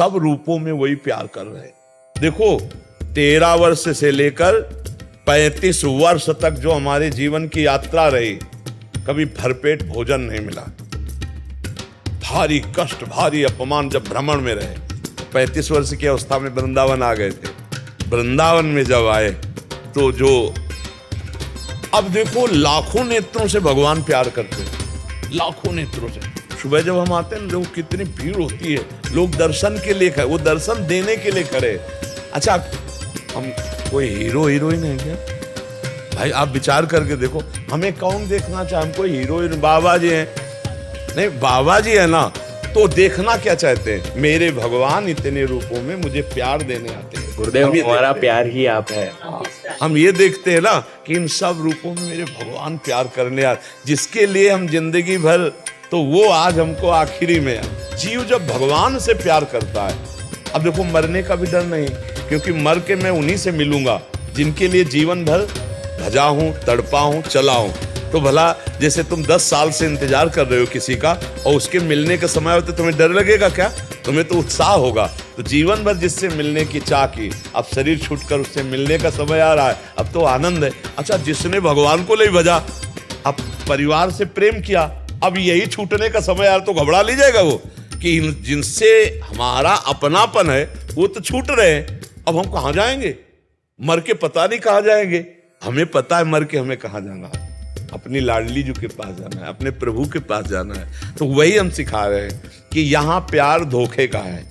सब रूपों में वही प्यार कर रहे हैं। देखो 13 वर्ष से लेकर 35 वर्ष तक जो हमारे जीवन की यात्रा रही, कभी भरपेट भोजन नहीं मिला। भारी कष्ट, भारी अपमान जब भ्रमण में रहे। 35 वर्ष की अवस्था में वृंदावन आ गए थे। वृंदावन में जब आए तो जो अब देखो लाखों नेत्रों से भगवान प्यार करते हैं, लाखों नेत्रों से। सुबह जब हम आते हैं ना, लोग कितनी भीड़ होती है, लोग दर्शन के लिए खड़े, वो दर्शन देने के लिए खड़े। अच्छा, हम कोई हीरो हीरोइन है क्या भाई? आप विचार करके देखो, हमें कौन देखना चाहे? हम कोई हीरोइन बाबा जी हैं? नहीं, बाबा जी है ना, तो देखना क्या चाहते हैं? मेरे भगवान इतने रूपों में मुझे प्यार देने आते हैं। गुरुदेव, हमारा प्यार ही आप है। हम ये देखते हैं ना कि इन सब रूपों में मेरे भगवान प्यार करने आते, जिसके लिए हम जिंदगी भर, तो वो आज हमको आखिरी में है। जीव जब भगवान से प्यार करता है, अब देखो मरने का भी डर नहीं, क्योंकि मर के मैं उन्हीं से मिलूंगा जिनके लिए जीवन भर भजा हूं, तड़पा हूं, चला हूं। तो भला जैसे तुम 10 साल से इंतजार कर रहे हो किसी का, और उसके मिलने का समय होता है, तुम्हें डर लगेगा क्या? तुम्हें तो उत्साह होगा। तो जीवन भर जिससे मिलने की चाह की, अब शरीर छूटकर उससे मिलने का समय आ रहा है, अब तो आनंद है। अच्छा, जिसने भगवान को नहीं भजा, अब परिवार से प्रेम किया, अब यही छूटने का समय आ रहा, तो घबरा ले जाएगा वो कि जिनसे हमारा अपनापन है वो तो छूट रहे हैं, अब हम कहाँ जाएंगे? मर के पता नहीं कहाँ जाएंगे। हमें पता है मर के हमें कहाँ जाना है, अपनी लाडली जी के पास जाना है, अपने प्रभु के पास जाना है। तो वही हम सिखा रहे हैं कि यहाँ प्यार धोखे का है,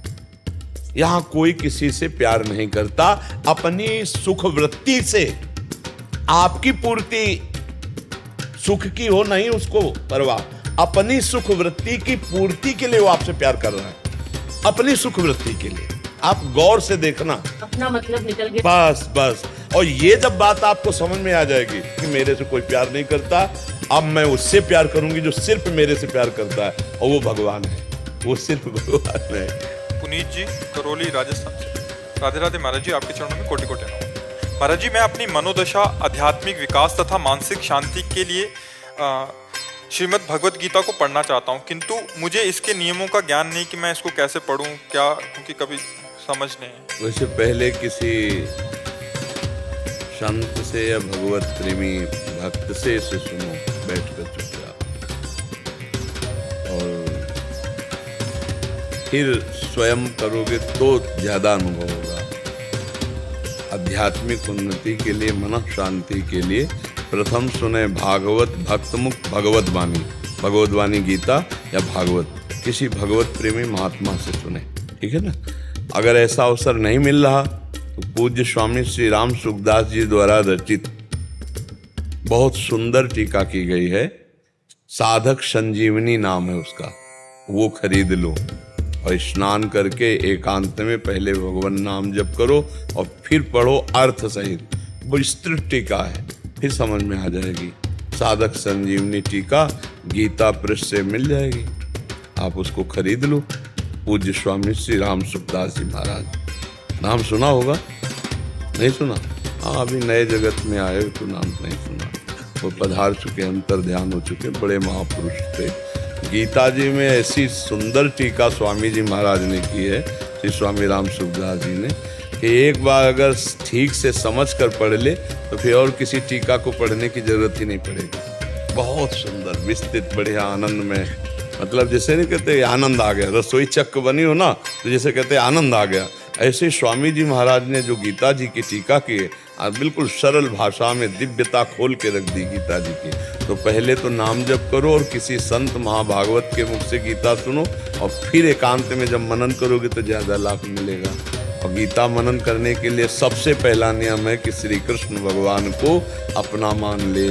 यहाँ कोई किसी से प्यार नहीं करता। अपनी सुख वृत्ति से आपकी पूर्ति सुख की हो नहीं उसको परवाह, अपनी सुख वृत्ति की पूर्ति के लिए वो आपसे प्यार कर रहा है, अपनी सुख वृत्ति के लिए। आप गौर से देखना, अपना मतलब निकल गया। बस बस। और ये जब बात आपको समझ में आ जाएगी कि मेरे से कोई प्यार नहीं करता, अब मैं उससे प्यार करूंगी जो सिर्फ मेरे से प्यार करता है, और वो भगवान है, वो सिर्फ भगवान है। पुनीत जी, करौली, राजस्थान से। राधे राधे महाराज जी, आपके चरणों में कोटि कोटि नमन। महाराज जी, मैं अपनी मनोदशा, आध्यात्मिक विकास तथा मानसिक शांति के लिए श्रीमद् भगवत गीता को पढ़ना चाहता हूँ, किंतु मुझे इसके नियमों का ज्ञान नहीं कि मैं इसको कैसे पढूं, क्या, क्योंकि कभी समझ नहीं। वैसे पहले किसी संत से या भगवत प्रेमी भक्त से इसे सुनो बैठकर चुपचाप, और फिर स्वयं करोगे तो ज्यादा अनुभव होगा। आध्यात्मिक उन्नति के लिए, मन शांति के लिए प्रथम सुने भागवत भक्तमुख भगवत वाणी, भगवत वाणी गीता या भागवत, किसी भगवत प्रेमी महात्मा से सुने, ठीक है ना। अगर ऐसा अवसर नहीं मिल रहा तो पूज्य स्वामी श्री राम सुखदास जी द्वारा रचित बहुत सुंदर टीका की गई है, साधक संजीवनी नाम है उसका, वो खरीद लो और स्नान करके एकांत में पहले भगवान नाम जप करो और फिर पढ़ो अर्थ सहित। विस्तृत टीका है, फिर समझ में आ जाएगी। साधक संजीवनी टीका गीता पृष्ठ से मिल जाएगी, आप उसको खरीद लो। पूज्य स्वामी श्री राम सुखदास जी महाराज, नाम सुना होगा? नहीं सुना? हाँ, अभी नए जगत में आए तो नाम नहीं सुना। वो पधार चुके, अंतर ध्यान हो चुके, बड़े महापुरुष थे। गीता जी में ऐसी सुंदर टीका स्वामी जी महाराज ने की है, श्री स्वामी राम सुखदास जी ने, कि एक बार अगर ठीक से समझ कर पढ़ ले तो फिर और किसी टीका को पढ़ने की जरूरत ही नहीं पड़ेगी। बहुत सुंदर, विस्तृत, बढ़िया, आनंद में, मतलब जैसे नहीं कहते आनंद आ गया, रसोई चक्क बनी हो ना, तो जैसे कहते आनंद आ गया, ऐसे स्वामी जी महाराज ने जो गीता जी की टीका की है, बिल्कुल सरल भाषा में दिव्यता खोल के रख दी गीता जी की। तो पहले तो नाम जप करो और किसी संत महाभागवत के मुख से गीता सुनो, और फिर एकांत में जब मनन करोगे तो ज्यादा लाभ मिलेगा। और गीता मनन करने के लिए सबसे पहला नियम है कि श्री कृष्ण भगवान को अपना मान ले,